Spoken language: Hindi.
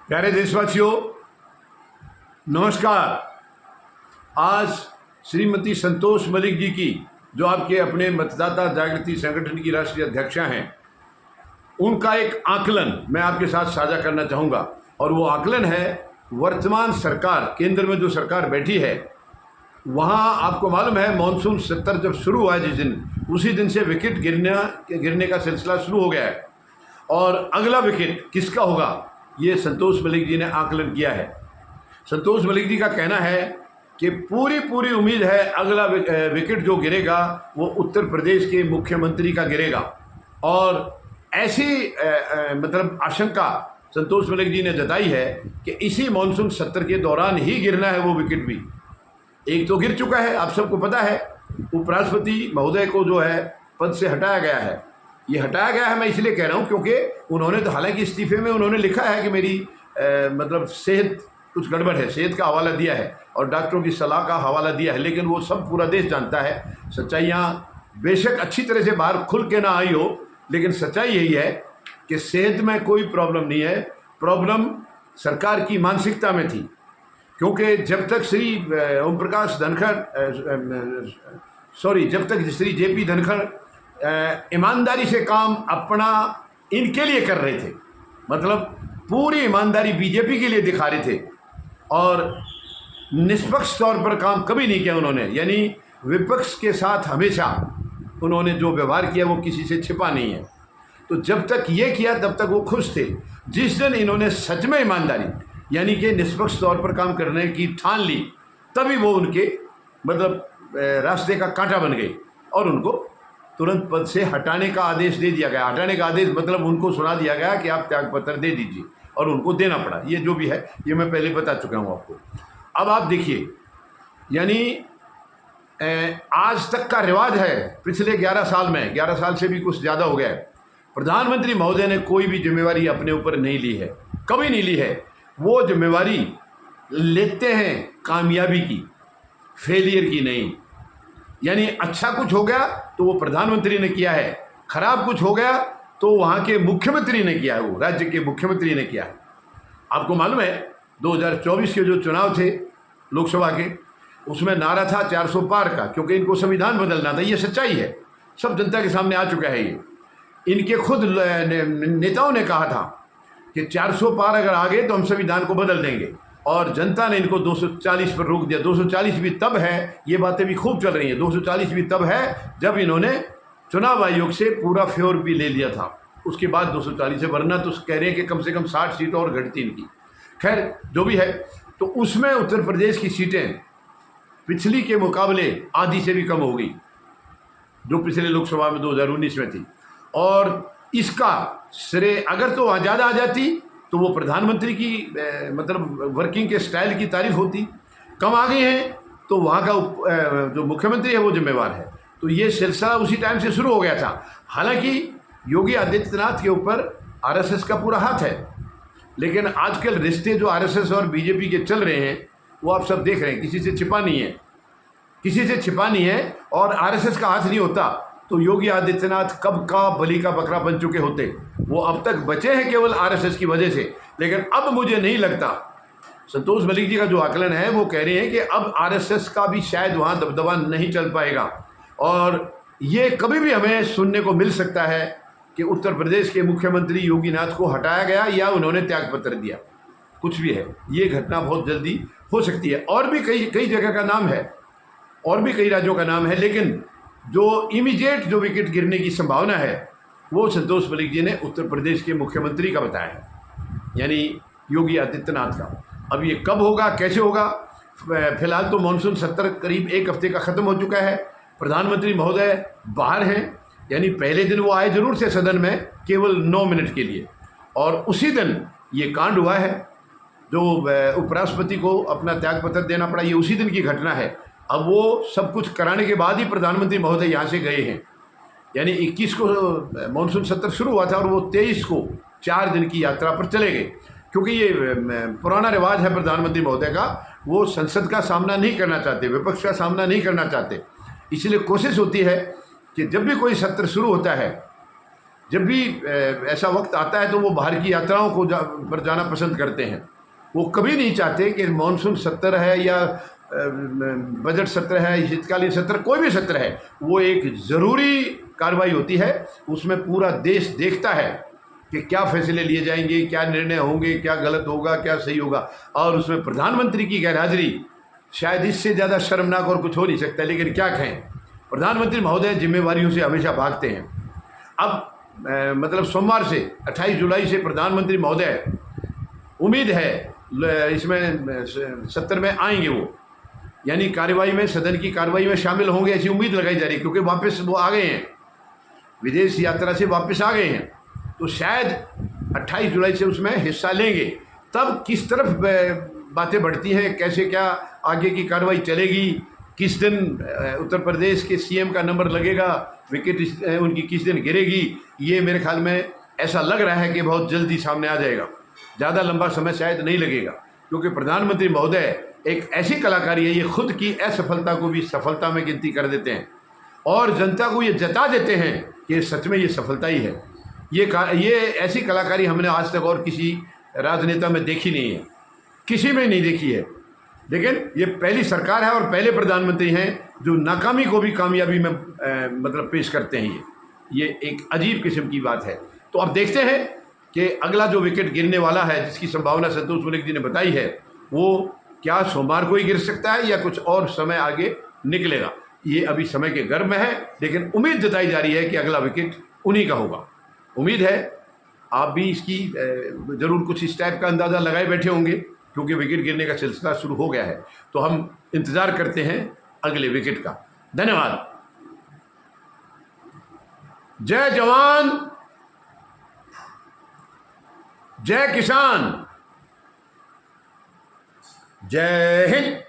प्यारे देशवासियों, नमस्कार। आज श्रीमती संतोष मलिक जी की, जो आपके अपने मतदाता जागृति संगठन की राष्ट्रीय अध्यक्षा हैं, उनका एक आकलन मैं आपके साथ साझा करना चाहूँगा। और वो आकलन है, वर्तमान सरकार, केंद्र में जो सरकार बैठी है, वहाँ आपको मालूम है मानसून सत्र जब शुरू हुआ है जिस दिन, उसी दिन से विकेट गिरने का सिलसिला शुरू हो गया है। और अगला विकेट किसका होगा, ये संतोष मलिक जी ने आकलन किया है। संतोष मलिक जी का कहना है कि पूरी उम्मीद है अगला विकेट जो गिरेगा वो उत्तर प्रदेश के मुख्यमंत्री का गिरेगा। और ऐसी मतलब आशंका संतोष मलिक जी ने जताई है कि इसी मानसून सत्र के दौरान ही गिरना है वो विकेट भी। एक तो गिर चुका है, आप सबको पता है, उपराष्ट्रपति महोदय को जो है पद से हटाया गया है। ये हटाया गया है मैं इसलिए कह रहा हूँ क्योंकि उन्होंने तो हालांकि इस्तीफे में उन्होंने लिखा है कि मेरी मतलब सेहत कुछ गड़बड़ है, सेहत का हवाला दिया है और डॉक्टरों की सलाह का हवाला दिया है। लेकिन वो सब पूरा देश जानता है, सच्चाइयाँ बेशक अच्छी तरह से बाहर खुल के ना आई हो, लेकिन सच्चाई यही है कि सेहत में कोई प्रॉब्लम नहीं है, प्रॉब्लम सरकार की मानसिकता में थी। क्योंकि जब तक श्री ओम प्रकाश धनखड़ जब तक श्री जेपी धनखड़ ईमानदारी से काम अपना इनके लिए कर रहे थे, मतलब पूरी ईमानदारी बीजेपी के लिए दिखा रहे थे और निष्पक्ष तौर पर काम कभी नहीं किया उन्होंने, यानी विपक्ष के साथ हमेशा उन्होंने जो व्यवहार किया वो किसी से छिपा नहीं है। तो जब तक ये किया तब तक वो खुश थे। जिस दिन इन्होंने सच में ईमानदारी यानी कि निष्पक्ष तौर पर काम करने की ठान ली, तभी वो उनके मतलब रास्ते का कांटा बन गए और उनको तुरंत पद से हटाने का आदेश दे दिया गया। हटाने का आदेश मतलब उनको सुना दिया गया कि आप त्यागपत्र दे दीजिए, और उनको देना पड़ा। ये जो भी है ये मैं पहले बता चुका हूँ आपको। अब आप देखिए, यानी आज तक का रिवाज है, पिछले 11 साल में, 11 साल से भी कुछ ज़्यादा हो गया है, प्रधानमंत्री महोदय ने कोई भी जिम्मेवारी अपने ऊपर नहीं ली है, कभी नहीं ली है। वो जिम्मेवारी लेते हैं कामयाबी की, फेलियर की नहीं। यानी अच्छा कुछ हो गया तो वो प्रधानमंत्री ने किया है, खराब कुछ हो गया तो वहाँ के मुख्यमंत्री ने किया है, वो राज्य के मुख्यमंत्री ने किया है। आपको मालूम है 2024 के जो चुनाव थे लोकसभा के, उसमें नारा था 400 पार का, क्योंकि इनको संविधान बदलना था। ये सच्चाई है, सब जनता के सामने आ चुका है। ये इनके खुद नेताओं ने कहा था कि 400 पार अगर आ गए तो हम संविधान को बदल देंगे, और जनता ने इनको 240 पर रोक दिया। 240 भी तब है, ये बातें भी खूब चल रही हैं, 240 भी तब है जब इन्होंने चुनाव आयोग से पूरा फ्योर भी ले लिया था। उसके बाद 240 है, वरना तो कह रहे हैं कि कम से कम 60 सीट और घटती इनकी। खैर जो भी है, तो उसमें उत्तर प्रदेश की सीटें पिछली के मुकाबले आधी से भी कम हो गई, जो पिछले लोकसभा में 2019 में थी। और इसका श्रेय अगर तो वहाँ ज़्यादा आ जाती तो वो प्रधानमंत्री की मतलब वर्किंग के स्टाइल की तारीफ होती। कम आ गए हैं तो वहाँ का जो मुख्यमंत्री है वो जिम्मेवार है। तो ये सिलसिला उसी टाइम से शुरू हो गया था। हालांकि योगी आदित्यनाथ के ऊपर आरएसएस का पूरा हाथ है, लेकिन आजकल रिश्ते जो आरएसएस और बीजेपी के चल रहे हैं वो आप सब देख रहे हैं, किसी से छिपा नहीं है, किसी से छिपा नहीं है। और आरएसएस का हाथ नहीं होता तो योगी आदित्यनाथ कब का बलि का बकरा बन चुके होते। वो अब तक बचे हैं केवल आरएसएस की वजह से। लेकिन अब मुझे नहीं लगता, संतोष मलिक जी का जो आकलन है वो कह रहे हैं कि अब आरएसएस का भी शायद वहाँ दबदबा नहीं चल पाएगा। और ये कभी भी हमें सुनने को मिल सकता है कि उत्तर प्रदेश के मुख्यमंत्री योगीनाथ को हटाया गया या उन्होंने त्यागपत्र दिया, कुछ भी है। ये घटना बहुत जल्दी हो सकती है। और भी कई जगह का नाम है, और भी कई राज्यों का नाम है, लेकिन जो इमीडिएट जो विकेट गिरने की संभावना है वो संतोष मलिक जी ने उत्तर प्रदेश के मुख्यमंत्री का बताया है, यानी योगी आदित्यनाथ का। अब ये कब होगा, कैसे होगा, फिलहाल तो मानसून सत्र करीब 1 हफ्ते का ख़त्म हो चुका है। प्रधानमंत्री महोदय बाहर हैं, यानी पहले दिन वो आए जरूर से सदन में केवल 9 मिनट के लिए, और उसी दिन ये कांड हुआ है जो उपराष्ट्रपति को अपना त्यागपत्र देना पड़ा। ये उसी दिन की घटना है। अब वो सब कुछ कराने के बाद ही प्रधानमंत्री महोदय यहाँ से गए हैं, यानी 21 को मानसून सत्र शुरू हुआ था और वो 23 को 4 दिन की यात्रा पर चले गए। क्योंकि ये पुराना रिवाज है प्रधानमंत्री महोदय का, वो संसद का सामना नहीं करना चाहते, विपक्ष का सामना नहीं करना चाहते। इसलिए कोशिश होती है कि जब भी कोई सत्र शुरू होता है, जब भी ऐसा वक्त आता है तो वो बाहर की यात्राओं को पर जाना पसंद करते हैं। वो कभी नहीं चाहते कि मानसून सत्र है या बजट सत्र है, शीतकालीन सत्र, कोई भी सत्र है, वो एक ज़रूरी कार्रवाई होती है। उसमें पूरा देश देखता है कि क्या फैसले लिए जाएंगे, क्या निर्णय होंगे, क्या गलत होगा, क्या सही होगा। और उसमें प्रधानमंत्री की गैरहाजिरी, शायद इससे ज़्यादा शर्मनाक और कुछ हो नहीं सकता। लेकिन क्या कहें, प्रधानमंत्री महोदय जिम्मेवारियों से हमेशा भागते हैं। अब मतलब सोमवार से 28 जुलाई से प्रधानमंत्री महोदय उम्मीद है इसमें सत्र में आएंगे, वो यानी कार्रवाई में, सदन की कार्रवाई में शामिल होंगे, ऐसी उम्मीद लगाई जा रही है। क्योंकि वापस वो आ गए हैं, विदेश यात्रा से वापस आ गए हैं, तो शायद 28 जुलाई से उसमें हिस्सा लेंगे। तब किस तरफ बातें बढ़ती हैं, कैसे क्या आगे की कार्रवाई चलेगी, किस दिन उत्तर प्रदेश के सीएम का नंबर लगेगा, विकेट उनकी किस दिन गिरेगी, ये मेरे ख्याल में ऐसा लग रहा है कि बहुत जल्दी सामने आ जाएगा। ज़्यादा लंबा समय शायद नहीं लगेगा, क्योंकि प्रधानमंत्री महोदय एक ऐसी कलाकारी है, ये खुद की असफलता को भी सफलता में गिनती कर देते हैं और जनता को ये जता देते हैं कि सच में ये सफलता ही है। ये ऐसी कलाकारी हमने आज तक और किसी राजनेता में देखी नहीं है, किसी में नहीं देखी है। लेकिन ये पहली सरकार है और पहले प्रधानमंत्री हैं जो नाकामी को भी कामयाबी में मतलब पेश करते हैं। ये एक अजीब किस्म की बात है। तो अब देखते हैं कि अगला जो विकेट गिरने वाला है, जिसकी संभावना संतोष मलिक जी ने बताई है, वो क्या सोमवार को ही गिर सकता है या कुछ और समय आगे निकलेगा। ये अभी समय के गर्भ में है, लेकिन उम्मीद जताई जा रही है कि अगला विकेट उन्हीं का होगा। उम्मीद है आप भी इसकी ज़रूर कुछ इस टाइप का अंदाज़ा लगाए बैठे होंगे, क्योंकि विकेट गिरने का सिलसिला शुरू हो गया है। तो हम इंतज़ार करते हैं अगले विकेट का। धन्यवाद। जय जवान, जय किसान, जय हिंद।